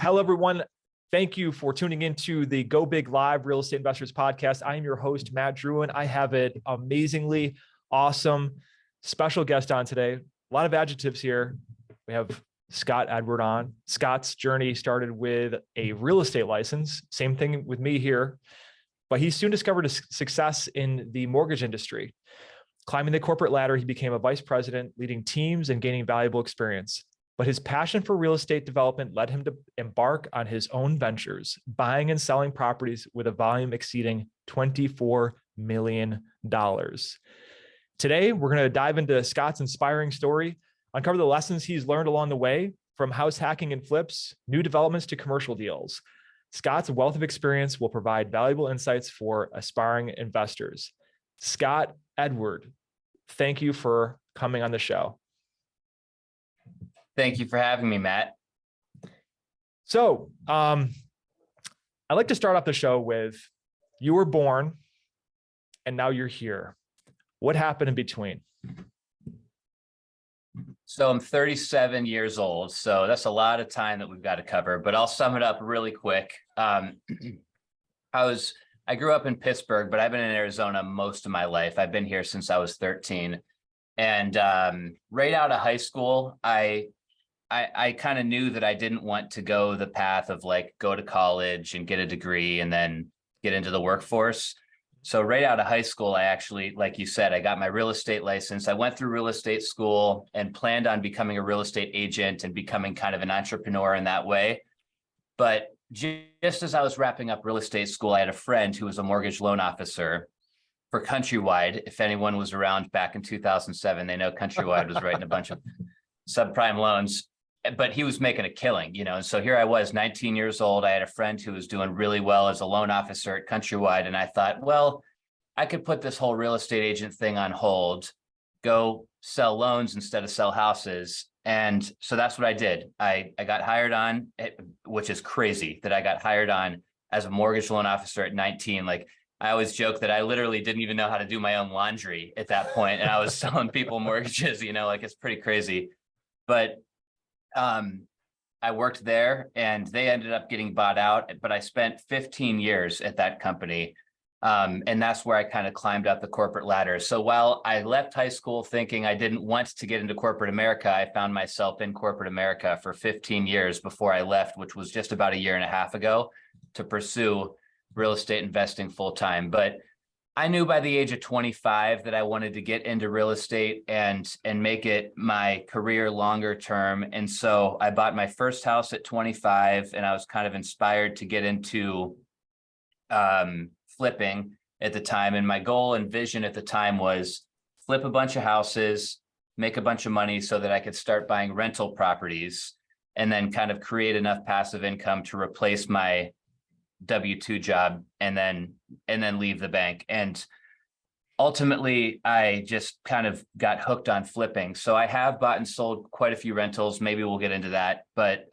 Hello, everyone. Thank you for tuning into the Go Big Live Real Estate Investors Podcast. I am your host, Matt Drouin. I have an amazingly awesome special guest on today. A lot of adjectives here. We have Scott Edward on. Scott's journey started with a real estate license. Same thing with me here. But he soon discovered a success in the mortgage industry. Climbing the corporate ladder, he became a vice president, leading teams and gaining valuable experience. But his passion for real estate development led him to embark on his own ventures, buying and selling properties with a volume exceeding $24 million. Today, we're going to dive into Scott's inspiring story, uncover the lessons he's learned along the way, from house hacking and flips, new developments to commercial deals. Scott's wealth of experience will provide valuable insights for aspiring investors. Scott Edward, thank you for coming on the show. Thank you for having me, Matt. So I'd like to start off the show with, you were born and now you're here. What happened in between? So I'm 37 years old, so that's a lot of time that we've got to cover, but I'll sum it up really quick. I grew up in Pittsburgh, but I've been in Arizona most of my life. I've been here since I was 13. And right out of high school, I kind of knew that I didn't want to go the path of like go to college and get a degree and then get into the workforce. So right out of high school, I actually, like you said, I got my real estate license. I went through real estate school and planned on becoming a real estate agent and becoming kind of an entrepreneur in that way. But just as I was wrapping up real estate school, I had a friend who was a mortgage loan officer for Countrywide. If anyone was around back in 2007, they know Countrywide was writing a bunch of subprime loans. But he was making a killing, and so here I was, 19 years old. I had a friend who was doing really well as a loan officer at Countrywide. And I thought, well, I could put this whole real estate agent thing on hold, go sell loans instead of sell houses. And so that's what I did. I got hired on, which is crazy that I got hired on as a mortgage loan officer at 19. Like, I always joke that I literally didn't even know how to do my own laundry at that point. And I was selling people mortgages, like it's pretty crazy. But I worked there and they ended up getting bought out, but I spent 15 years at that company. And that's where I kind of climbed up the corporate ladder. So while I left high school thinking I didn't want to get into corporate America, I found myself in corporate America for 15 years before I left, which was just about a year and a half ago, to pursue real estate investing full time. But I knew by the age of 25 that I wanted to get into real estate and make it my career longer term. And so I bought my first house at 25, and I was kind of inspired to get into flipping at the time. And my goal and vision at the time was flip a bunch of houses, make a bunch of money so that I could start buying rental properties and then kind of create enough passive income to replace my W-2 job and then leave the bank. And ultimately, I just kind of got hooked on flipping. So I have bought and sold quite a few rentals. Maybe we'll get into that. But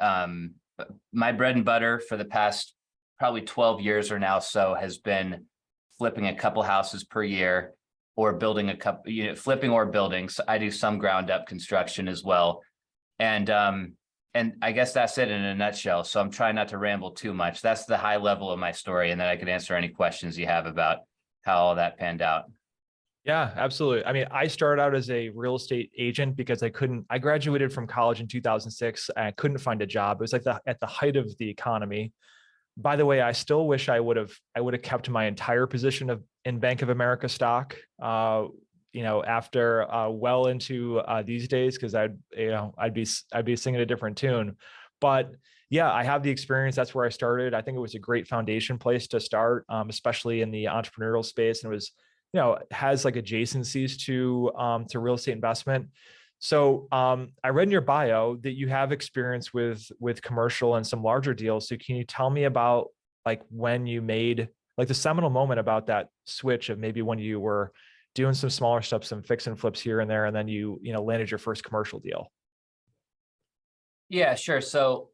my bread and butter for the past probably 12 years or now so has been flipping a couple houses per year or building a couple, flipping or building. So I do some ground up construction as well. And I guess that's it in a nutshell. So I'm trying not to ramble too much. That's the high level of my story. And then I could answer any questions you have about how all that panned out. Yeah, absolutely. I mean, I started out as a real estate agent because I graduated from college in 2006 and I couldn't find a job. It was like at the height of the economy. By the way, I still wish I would have kept my entire position in Bank of America stock. After well into these days, because I'd be singing a different tune. But yeah, I have the experience. That's where I started. I think it was a great foundation place to start, especially in the entrepreneurial space. And it was, has like adjacencies to real estate investment. So I read in your bio that you have experience with commercial and some larger deals. So can you tell me about like when you made like the seminal moment about that switch of maybe when you were doing some smaller stuff, some fix and flips here and there, and then you landed your first commercial deal? Yeah, sure. So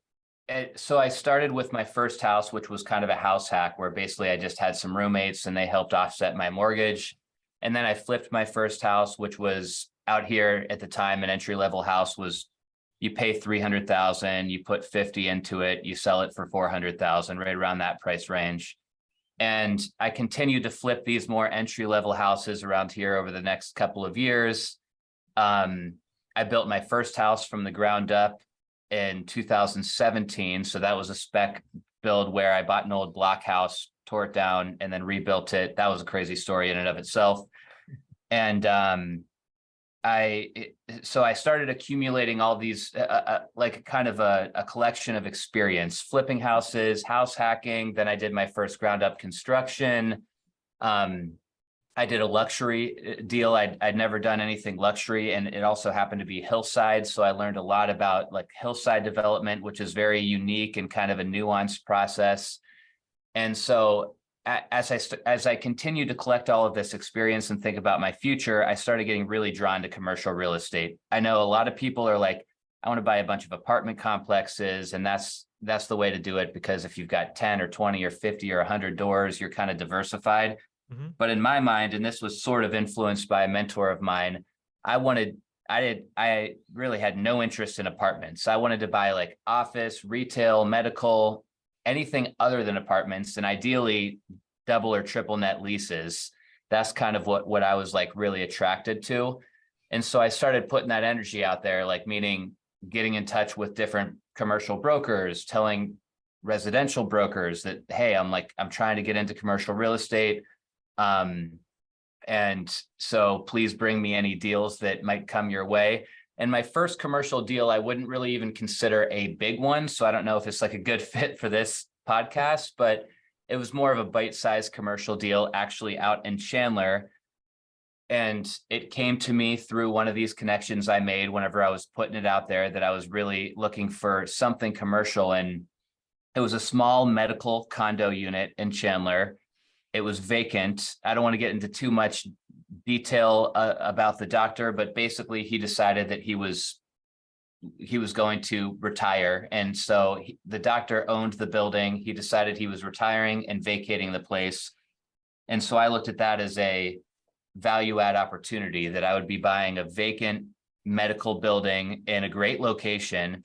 I started with my first house, which was kind of a house hack where basically I just had some roommates and they helped offset my mortgage. And then I flipped my first house, which was out here at the time, an entry-level house was you pay 300,000, you put 50 into it, you sell it for 400,000, right around that price range. And I continued to flip these more entry-level houses around here over the next couple of years. I built my first house from the ground up in 2017. So that was a spec build where I bought an old block house, tore it down, and then rebuilt it. That was a crazy story in and of itself. And so I started accumulating all these, like kind of a collection of experience, flipping houses, house hacking. Then I did my first ground up construction. I did a luxury deal. I'd never done anything luxury, and it also happened to be hillside. So I learned a lot about like hillside development, which is very unique and kind of a nuanced process. And so as I continued to collect all of this experience and think about my future, I started getting really drawn to commercial real estate. I know a lot of people are like, I want to buy a bunch of apartment complexes, and that's the way to do it, because if you've got 10 or 20 or 50 or 100 doors, you're kind of diversified. Mm-hmm. But in my mind, and this was sort of influenced by a mentor of mine, I really had no interest in apartments. I wanted to buy like office, retail, medical, anything other than apartments, and ideally double or triple net leases. That's kind of what I was like really attracted to. And so I started putting that energy out there, like meaning getting in touch with different commercial brokers, telling residential brokers that, hey, I'm trying to get into commercial real estate. And so please bring me any deals that might come your way. And my first commercial deal, I wouldn't really even consider a big one. So I don't know if it's like a good fit for this podcast, but it was more of a bite-sized commercial deal actually out in Chandler. And it came to me through one of these connections I made whenever I was putting it out there that I was really looking for something commercial. And it was a small medical condo unit in Chandler. It was vacant. I don't want to get into too much detail about the doctor, but basically he decided that he was going to retire. And so the doctor owned the building. He decided he was retiring and vacating the place. And so I looked at that as a value add opportunity, that I would be buying a vacant medical building in a great location.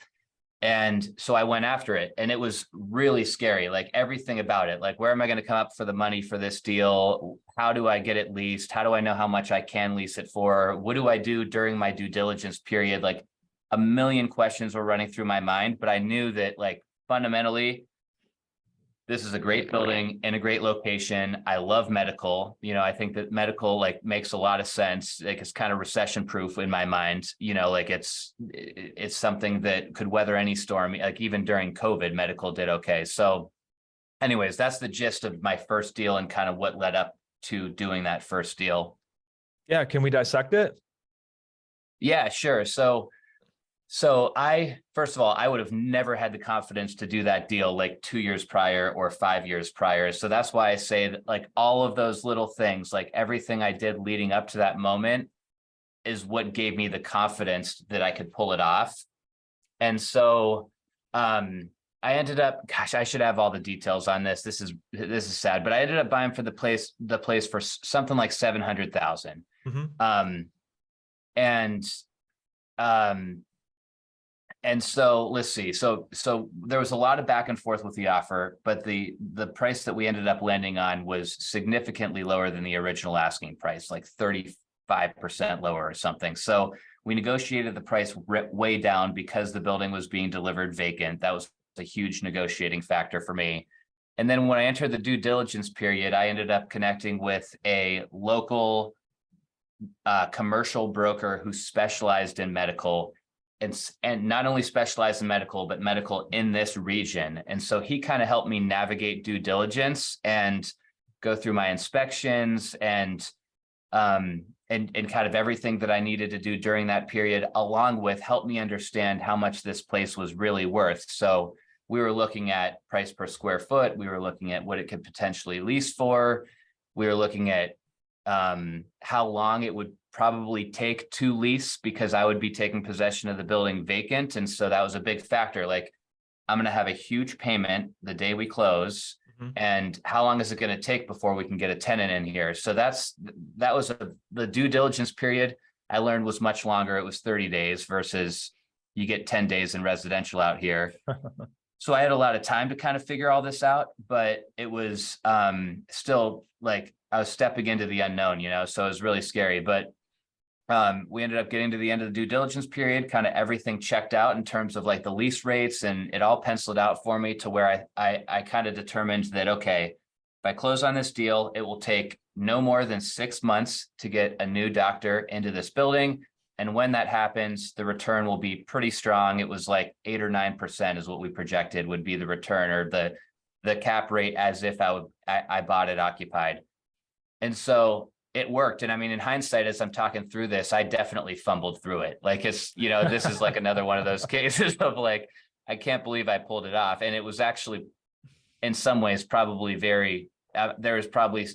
And so I went after it, and it was really scary, like everything about it. Like, where am I going to come up for the money for this deal? How do I get it leased? How do I know how much I can lease it for? What do I do during my due diligence period? Like, a million questions were running through my mind, but I knew that, like, fundamentally, this is a great building in a great location. I love medical. I think that medical like makes a lot of sense. Like, it's kind of recession proof in my mind. Like it's something that could weather any storm. Like, even during COVID, medical did okay. So anyways, that's the gist of my first deal and kind of what led up to doing that first deal. Yeah. Can we dissect it? Yeah, sure. So first of all, I would have never had the confidence to do that deal like 2 years prior or 5 years prior. So that's why I say that, like, all of those little things, like everything I did leading up to that moment, is what gave me the confidence that I could pull it off. And so I ended up, gosh, I should have all the details on this. This is sad, but I ended up buying for the place for something like 700,000. Mm-hmm. And so let's see. So there was a lot of back and forth with the offer, but the price that we ended up landing on was significantly lower than the original asking price, like 35% lower or something. So we negotiated the price way down because the building was being delivered vacant. That was a huge negotiating factor for me. And then when I entered the due diligence period, I ended up connecting with a local commercial broker who specialized in medical. And not only specialized in medical, but medical in this region. And so he kind of helped me navigate due diligence and go through my inspections and kind of everything that I needed to do during that period, along with help me understand how much this place was really worth. So we were looking at price per square foot. We were looking at what it could potentially lease for. We were looking at how long it would probably take to lease, because I would be taking possession of the building vacant. And so that was a big factor. Like, I'm going to have a huge payment the day we close. Mm-hmm. And how long is it going to take before we can get a tenant in here? So that was the due diligence period I learned was much longer. It was 30 days versus, you get 10 days in residential out here. So I had a lot of time to kind of figure all this out, but it was still like I was stepping into the unknown, so it was really scary. But we ended up getting to the end of the due diligence period, kind of everything checked out in terms of like the lease rates, and it all penciled out for me to where I kind of determined that, okay, if I close on this deal, it will take no more than 6 months to get a new doctor into this building. And when that happens, the return will be pretty strong. It was like 8 or 9% is what we projected would be the return, or the cap rate, as if I bought it occupied. And so it worked. And I mean, in hindsight, as I'm talking through this, I definitely fumbled through it. Like this is like another one of those cases of like, I can't believe I pulled it off. And it was actually, in some ways, probably there was probably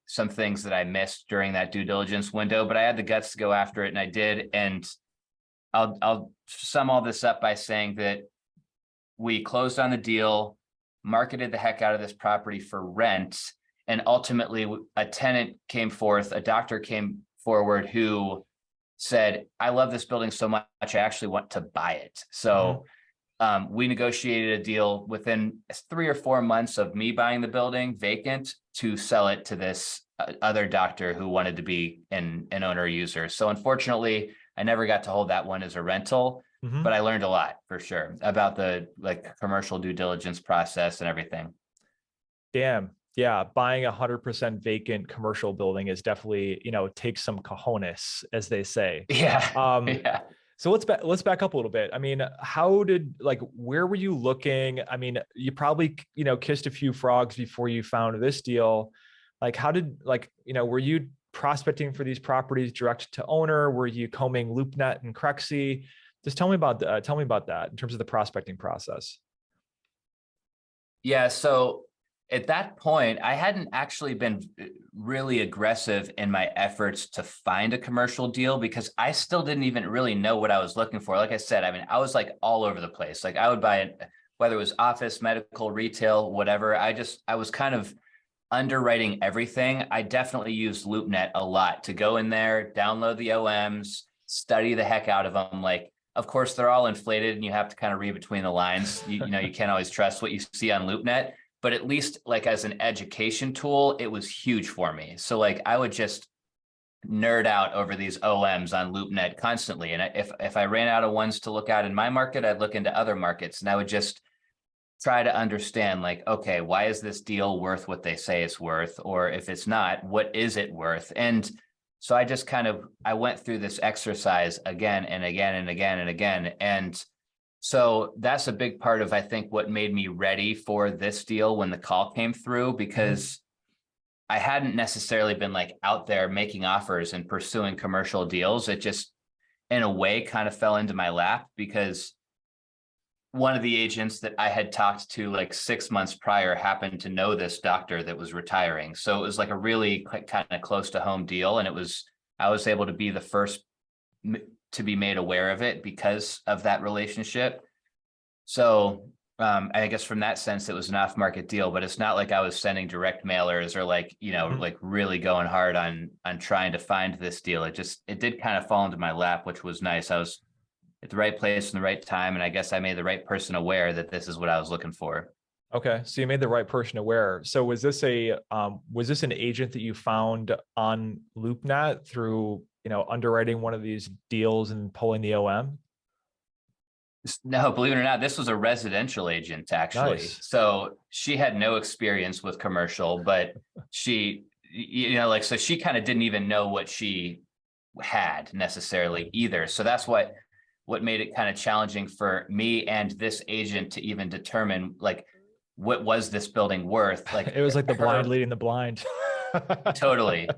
some things that I missed during that due diligence window, but I had the guts to go after it, and I did. And I'll sum all this up by saying that we closed on the deal, marketed the heck out of this property for rent, and ultimately a tenant came forth, a doctor came forward who said, I love this building so much, I actually want to buy it. So we negotiated a deal within 3 or 4 months of me buying the building vacant to sell it to this other doctor who wanted to be an owner user. So unfortunately, I never got to hold that one as a rental, but I learned a lot for sure about the like commercial due diligence process and everything. Damn. Yeah. Buying 100% vacant commercial building is definitely, takes some cojones, as they say. Yeah. Yeah. So let's back up a little bit. I mean, where were you looking? I mean, you probably, kissed a few frogs before you found this deal. Like, were you prospecting for these properties direct to owner? Were you combing LoopNet and Crexi? Just tell me about that in terms of the prospecting process. Yeah. So at that point, I hadn't actually been really aggressive in my efforts to find a commercial deal because I still didn't even really know what I was looking for. Like I said, I mean, I was like all over the place. Like I would buy it, whether it was office, medical, retail, whatever. I was kind of underwriting everything. I definitely used LoopNet a lot to go in there, download the OMs, study the heck out of them. Like, of course, they're all inflated and you have to kind of read between the lines. You can't always trust what you see on LoopNet. But at least like as an education tool, it was huge for me. So like I would just nerd out over these OMs on LoopNet constantly. And if I ran out of ones to look at in my market, I'd look into other markets and I would just try to understand like, okay, why is this deal worth what they say it's worth? Or if it's not, what is it worth? And so I just I went through this exercise again and again and again and again. And so that's a big part of, I think, what made me ready for this deal when the call came through, because I hadn't necessarily been like out there making offers and pursuing commercial deals. It just, in a way, kind of fell into my lap because one of the agents that I had talked to like 6 months prior happened to know this doctor that was retiring. So it was like a really kind of close to home deal. And I was able to be the first to be made aware of it because of that relationship. So I guess from that sense, it was an off-market deal, but it's not like I was sending direct mailers or like, like really going hard on trying to find this deal. It did kind of fall into my lap, which was nice. I was at the right place in the right time. And I guess I made the right person aware that this is what I was looking for. Okay. So you made the right person aware. So was this an agent that you found on LoopNet through, underwriting one of these deals and pulling the OM? No, believe it or not, this was a residential agent actually. Nice. So she had no experience with commercial, but she, so she kind of didn't even know what she had necessarily either. So that's what made it kind of challenging for me and this agent to even determine like, what was this building worth? Like it was like the blind leading the blind. Totally.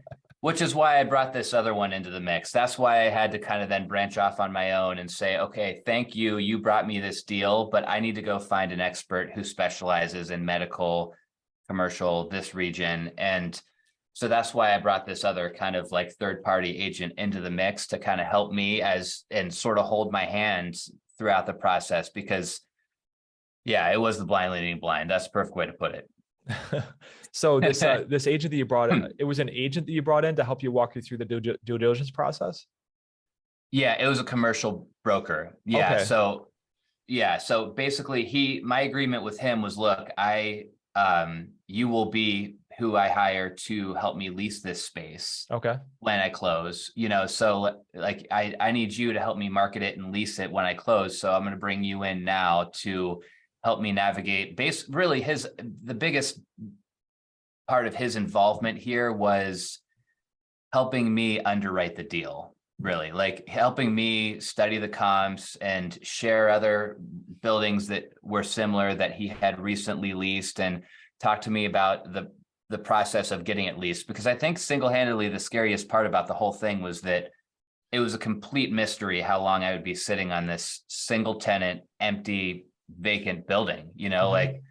Which is why I brought this other one into the mix. That's why I had to kind of then branch off on my own and say, okay, thank you. You brought me this deal, but I need to go find an expert who specializes in medical, commercial, this region. And so that's why I brought this other kind of like third-party agent into the mix to kind of help me and sort of hold my hand throughout the process, because yeah, it was the blind leading blind. That's the perfect way to put it. So this agent that you brought in, it was an agent that you brought in to help you walk you through the due diligence process? Yeah, it was a commercial broker. Yeah. Okay. So yeah. So basically my agreement with him was, look, you will be who I hire to help me lease this space Okay. when I close, so like I need you to help me market it and lease it when I close. So I'm going to bring you in now to help me navigate really the biggest part of his involvement here was helping me underwrite the deal, really, like helping me study the comps and share other buildings that were similar that he had recently leased, and talk to me about the process of getting it leased. Because I think single-handedly the scariest part about the whole thing was that it was a complete mystery how long I would be sitting on this single tenant, empty, vacant building, like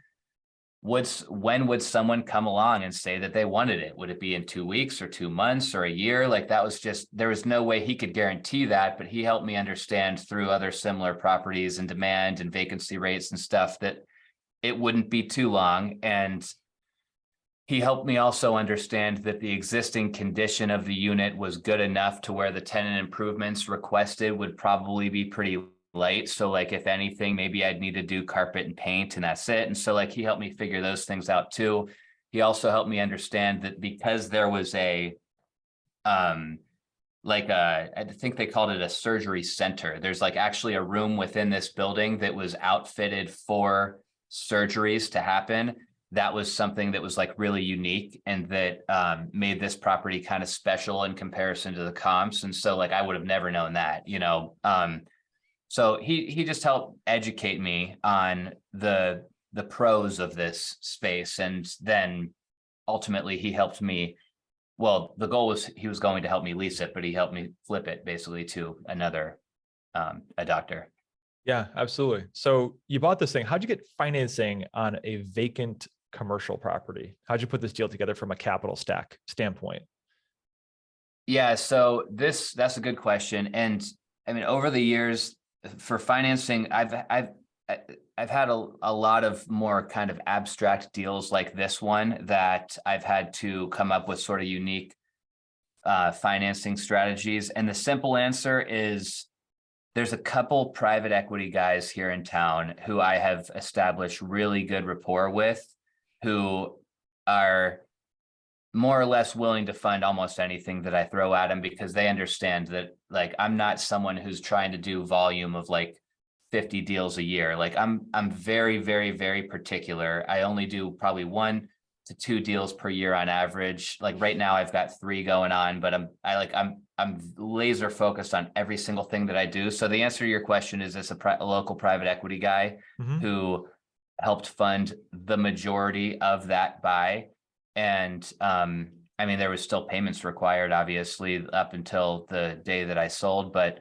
when would someone come along and say that they wanted it? Would it be in 2 weeks or 2 months or a year? Like that was just, there was no way he could guarantee that, but he helped me understand through other similar properties and demand and vacancy rates and stuff that it wouldn't be too long. And he helped me also understand that the existing condition of the unit was good enough to where the tenant improvements requested would probably be pretty light. So like, if anything, maybe I'd need to do carpet and paint and that's it. And so like, he helped me figure those things out too. He also helped me understand that because there was I think they called it a surgery center. There's like actually a room within this building that was outfitted for surgeries to happen. That was something that was like really unique and that made this property kind of special in comparison to the comps. And so like, I would have never known that, so he just helped educate me on the pros of this space. And then ultimately he helped me. Well, the goal was he was going to help me lease it, but he helped me flip it basically to another, a doctor. Yeah, absolutely. So you bought this thing. How'd you get financing on a vacant commercial property? How'd you put this deal together from a capital stack standpoint? Yeah, so that's a good question. And I mean, over the years for financing, I've had a lot of more kind of abstract deals like this one that I've had to come up with sort of unique financing strategies. And the simple answer is there's a couple private equity guys here in town who I have established really good rapport with, who are more or less willing to fund almost anything that I throw at them, because they understand that like I'm not someone who's trying to do volume of like 50 deals a year. Like I'm very, very, very particular. I only do probably 1 to 2 deals per year on average. Like right now I've got 3 going on, but I'm laser focused on every single thing that I do. So the answer to your question is this a local private equity guy who helped fund the majority of that buy. And I mean, there was still payments required, obviously, up until the day that I sold, but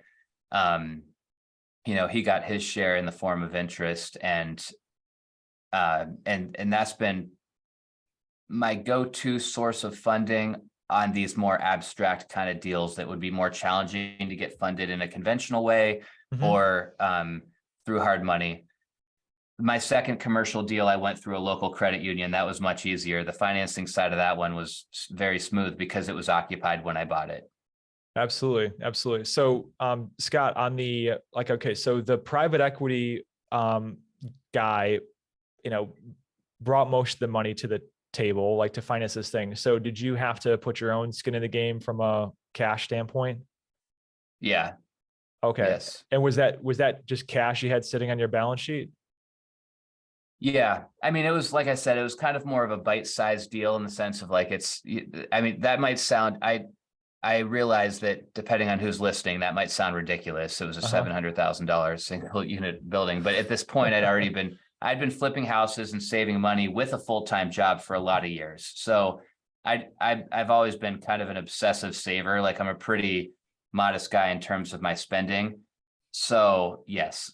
he got his share in the form of interest, and that's been my go-to source of funding on these more abstract kind of deals that would be more challenging to get funded in a conventional way or through hard money. My second commercial deal, I went through a local credit union. That was much easier. The financing side of that one was very smooth because it was occupied when I bought it. Absolutely. Absolutely. So, Scott, on the, like, okay, so the private equity guy, brought most of the money to the table, like to finance this thing. So did you have to put your own skin in the game from a cash standpoint? Yeah. Okay. Yes. And was that just cash you had sitting on your balance sheet? Yeah. I mean, it was, like I said, it was kind of more of a bite-sized deal in the sense of like, I mean, that might sound, I realize that depending on who's listening, that might sound ridiculous. It was a $700,000 single unit building, but at this point I'd been flipping houses and saving money with a full-time job for a lot of years. So I've always been kind of an obsessive saver. Like I'm a pretty modest guy in terms of my spending. So yes,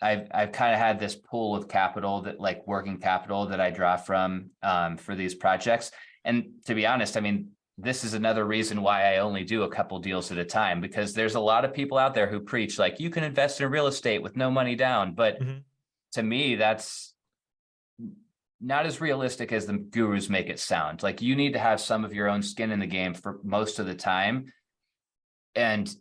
I've kind of had this pool of capital, that like working capital, that I draw from for these projects. And to be honest, I mean, this is another reason why I only do a couple deals at a time, because there's a lot of people out there who preach like you can invest in real estate with no money down. But to me, that's not as realistic as the gurus make it sound. Like you need to have some of your own skin in the game for most of the time. And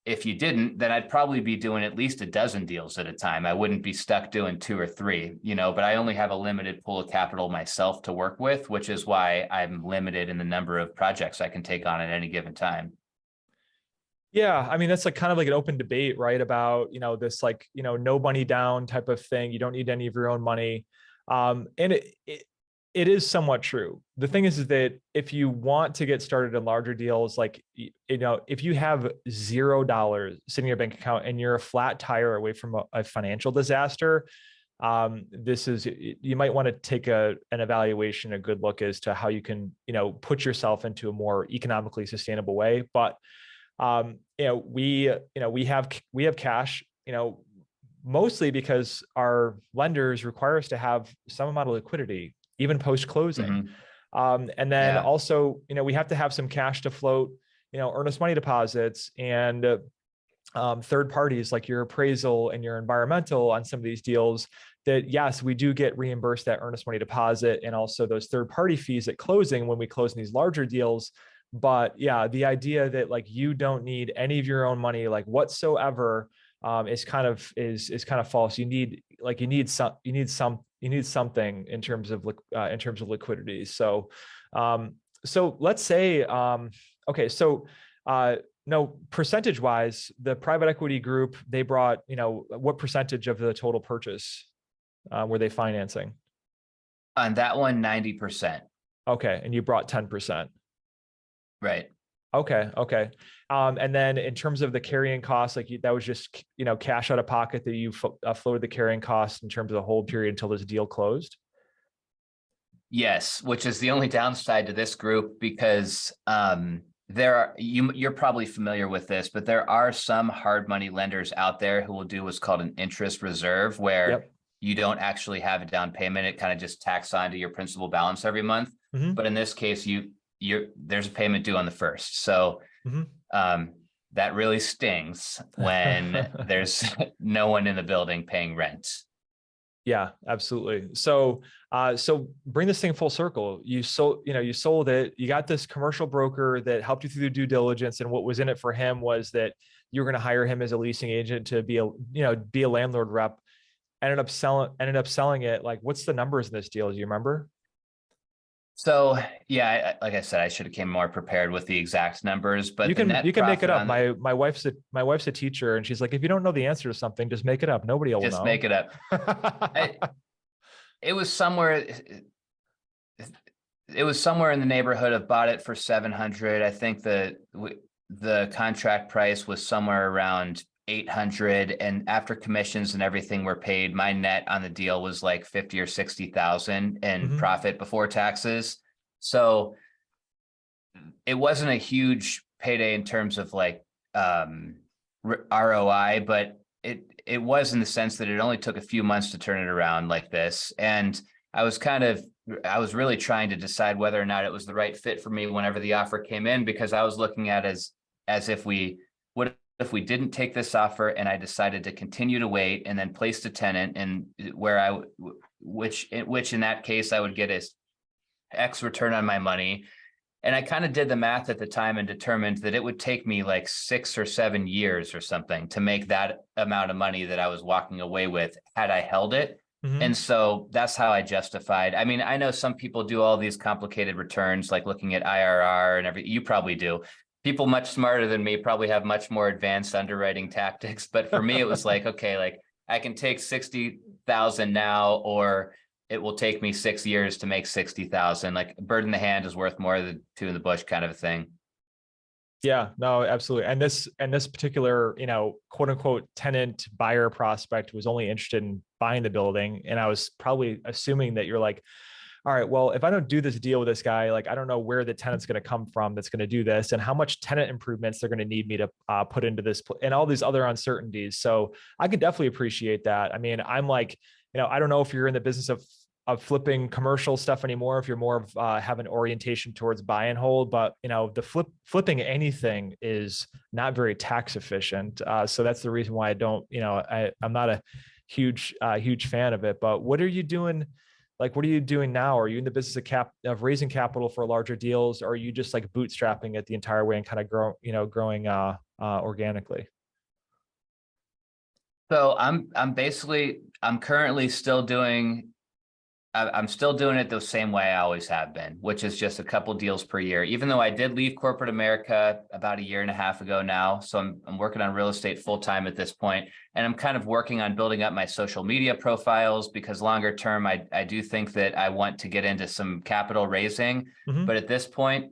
if you didn't, then I'd probably be doing at least a dozen deals at a time. I wouldn't be stuck doing 2 or 3, but I only have a limited pool of capital myself to work with, which is why I'm limited in the number of projects I can take on at any given time. Yeah, I mean, that's like kind of like an open debate, right? About, this like, no money down type of thing. You don't need any of your own money. And it is somewhat true. The thing is that if you want to get started in larger deals, like, if you have $0 sitting in your bank account and you're a flat tire away from a financial disaster, you might want to take an evaluation, a good look as to how you can, put yourself into a more economically sustainable way. But we have cash, mostly because our lenders require us to have some amount of liquidity, even post closing. And then also, we have to have some cash to float, earnest money deposits and third parties like your appraisal and your environmental on some of these deals. That yes, we do get reimbursed that earnest money deposit and also those third party fees at closing when we close in these larger deals. But yeah, the idea that like you don't need any of your own money like whatsoever is kind of false. You need something in terms of liquidity. So let's say okay, so no, percentage wise, the private equity group, they brought, what percentage of the total purchase were they financing? On that one, 90%. Okay, and you brought 10%. Right. Okay. And then in terms of the carrying costs, like that was just, cash out of pocket that you floated the carrying costs in terms of the hold period until this deal closed? Yes, which is the only downside to this group because you're probably familiar with this, but there are some hard money lenders out there who will do what's called an interest reserve, where you don't actually have a down payment. It kind of just tacks onto your principal balance every month. Mm-hmm. But in this case, there's a payment due on the 1st. So that really stings when there's no one in the building paying rent. Yeah, absolutely. So bring this thing full circle. You sold it. You got this commercial broker that helped you through the due diligence. And what was in it for him was that you were going to hire him as a leasing agent to be a landlord rep. Ended up selling it. Like, what's the numbers in this deal? Do you remember? So yeah, like I said, I should have came more prepared with the exact numbers, but you can make it up. My wife's a teacher, and she's like, if you don't know the answer to something, just make it up. Nobody will know. Just make it up. It was somewhere in the neighborhood of bought it for 700. I think the contract price was somewhere around 800, and after commissions and everything were paid, my net on the deal was like 50 or 60,000 in profit before taxes. So it wasn't a huge payday in terms of like ROI, but it was in the sense that it only took a few months to turn it around like this. And I was really trying to decide whether or not it was the right fit for me whenever the offer came in, because I was looking at it as if we didn't take this offer and I decided to continue to wait and then place the tenant, and which in that case I would get a X return on my money. And I kind of did the math at the time and determined that it would take me like 6 or 7 years or something to make that amount of money that I was walking away with had I held it. And so that's how I justified. I mean, I know some people do all these complicated returns, like looking at IRR and everything. You probably do. People much smarter than me probably have much more advanced underwriting tactics. But for me, it was like, okay, like I can take 60,000 now, or it will take me 6 years to make 60,000. Like a bird in the hand is worth more than 2 in the bush kind of a thing. Yeah, no, absolutely. And this particular, quote unquote tenant buyer prospect was only interested in buying the building. And I was probably assuming that you're like, all right, well, if I don't do this deal with this guy, like, I don't know where the tenant's going to come from that's going to do this and how much tenant improvements they're going to need me to put into this and all these other uncertainties. So I could definitely appreciate that. I mean, I'm like, I don't know if you're in the business of flipping commercial stuff anymore, if you're more of have an orientation towards buy and hold, but the flipping anything is not very tax efficient. So that's the reason why I don't, I'm not a huge fan of it. But what are you doing? Like, what are you doing now? Are you in the business of raising capital for larger deals? Or are you just like bootstrapping it the entire way and kind of growing organically? So I'm currently still I'm still doing it the same way I always have been, which is just a couple deals per year, even though I did leave corporate America about a year and a half ago now. So I'm working on real estate full time at this point, and I'm kind of working on building up my social media profiles, because longer term, I do think that I want to get into some capital raising. Mm-hmm. But at this point,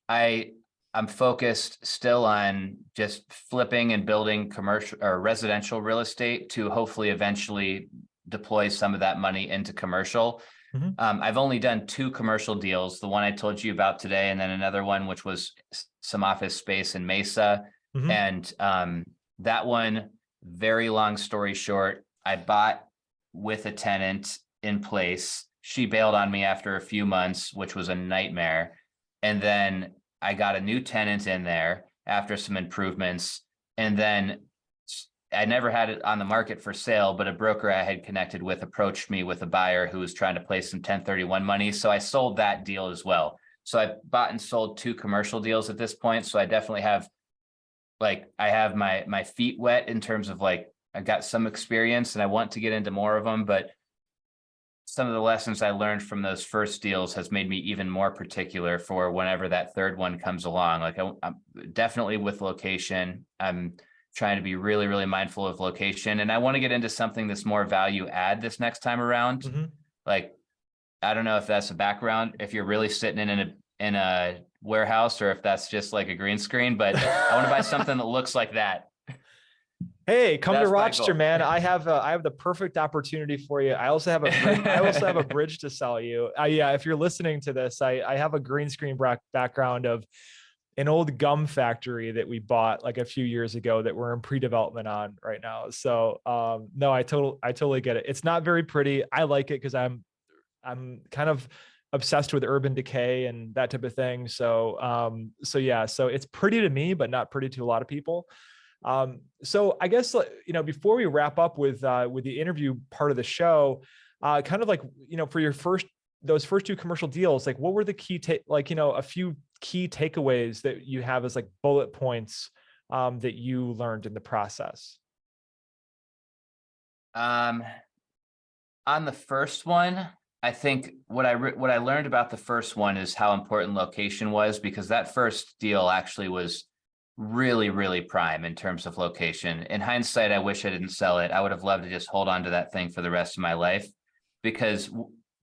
I'm focused still on just flipping and building commercial or residential real estate to hopefully eventually deploy some of that money into commercial. Mm-hmm. I've only done 2 commercial deals, the one I told you about today, and then another one, which was some office space in Mesa. Mm-hmm. And that one, very long story short, I bought with a tenant in place. She bailed on me after a few months, which was a nightmare. And then I got a new tenant in there after some improvements. And then I never had it on the market for sale, but a broker I had connected with approached me with a buyer who was trying to place some 1031 money. So I sold that deal as well. So I bought and sold 2 commercial deals at this point. So I definitely have, I have my feet wet in terms of I got some experience and I want to get into more of them, but some of the lessons I learned from those first deals has made me even more particular for whenever that third one comes along. I'm definitely with location. I'm trying to be really, really mindful of location. And I want to get into something that's more value add this next time around. Mm-hmm. I don't know if that's a background, if you're really sitting in a warehouse, or if that's just like a green screen, but I want to buy something that looks like that. Hey, come That's to my Rochester, goal. man. I have the perfect opportunity for you. I also have a bridge to sell you. Yeah, if you're listening to this, I have a green screen background of an old gum factory that we bought like a few years ago that we're in pre-development on right now. So no, I totally get it. It's not very pretty. I like it because I'm kind of obsessed with urban decay and that type of thing. So yeah, so it's pretty to me, but not pretty to a lot of people. So I guess, before we wrap up with the interview part of the show, kind of for those first 2 commercial deals, what were the key, a few key takeaways that you have as bullet points, that you learned in the process? On the first one, I think what I learned about the first one is how important location was, because that first deal actually was really, really prime in terms of location. In hindsight, I wish I didn't sell it. I would have loved to just hold on to that thing for the rest of my life, because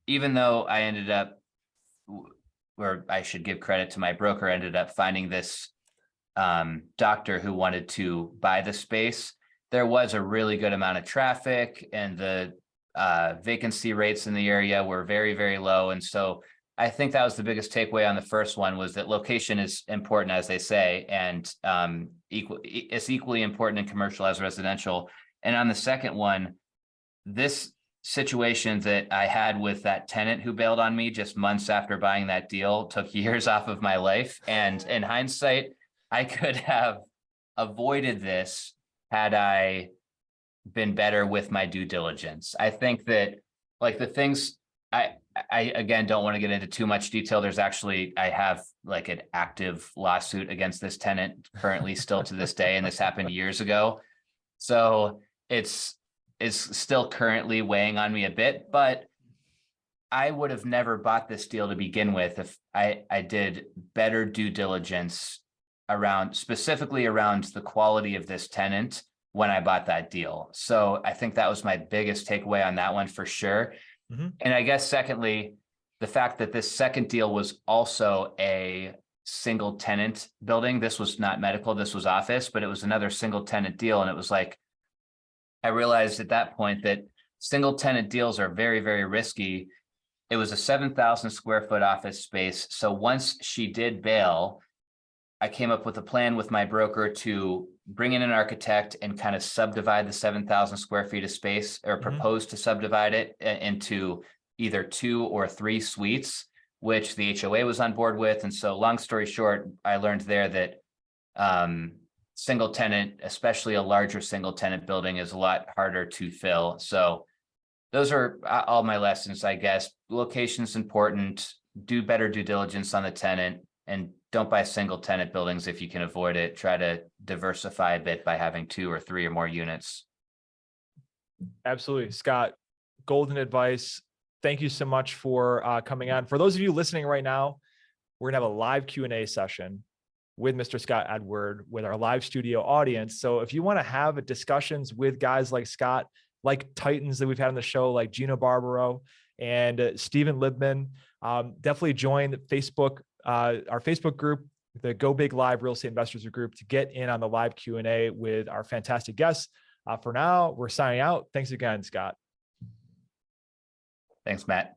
even though I ended up, or I should give credit to my broker, ended up finding this doctor who wanted to buy the space, there was a really good amount of traffic, and the vacancy rates in the area were very, very low. And so I think that was the biggest takeaway on the first one, was that location is important, as they say, and it's equally important in commercial as residential. And on the second one, this situation that I had with that tenant who bailed on me just months after buying that deal took years off of my life. And in hindsight, I could have avoided this had I been better with my due diligence. I think that the things I again don't want to get into too much detail. There's actually, I have an active lawsuit against this tenant currently still to this day, and this happened years ago. So it's still currently weighing on me a bit, but I would have never bought this deal to begin with if I did better due diligence specifically around the quality of this tenant when I bought that deal. So I think that was my biggest takeaway on that one for sure. Mm-hmm. And I guess secondly, the fact that this second deal was also a single tenant building. This was not medical, this was office, but it was another single tenant deal. And it was I realized at that point that single tenant deals are very, very risky. It was a 7,000 square foot office space. So once she did bail, I came up with a plan with my broker to bring in an architect and kind of subdivide the 7,000 square feet of space, or propose to subdivide it into either 2 or 3 suites, which the HOA was on board with. And so long story short, I learned there that single tenant, especially a larger single tenant building, is a lot harder to fill. So those are all my lessons, I guess. Location's important, do better due diligence on the tenant, and don't buy single tenant buildings if you can avoid it. Try to diversify a bit by having 2 or 3 or more units. Absolutely. Scott, golden advice. Thank you so much for coming on. For those of you listening right now, we're going to have a live Q&A session with Mr. Scott Edward with our live studio audience. So if you want to have discussions with guys like Scott, like Titans that we've had on the show, like Gino Barbaro and Stephen Libman, definitely join Facebook, our Facebook group, the Go Big Live Real Estate Investors Group, to get in on the live Q&A with our fantastic guests. For now, we're signing out. Thanks again, Scott. Thanks, Matt.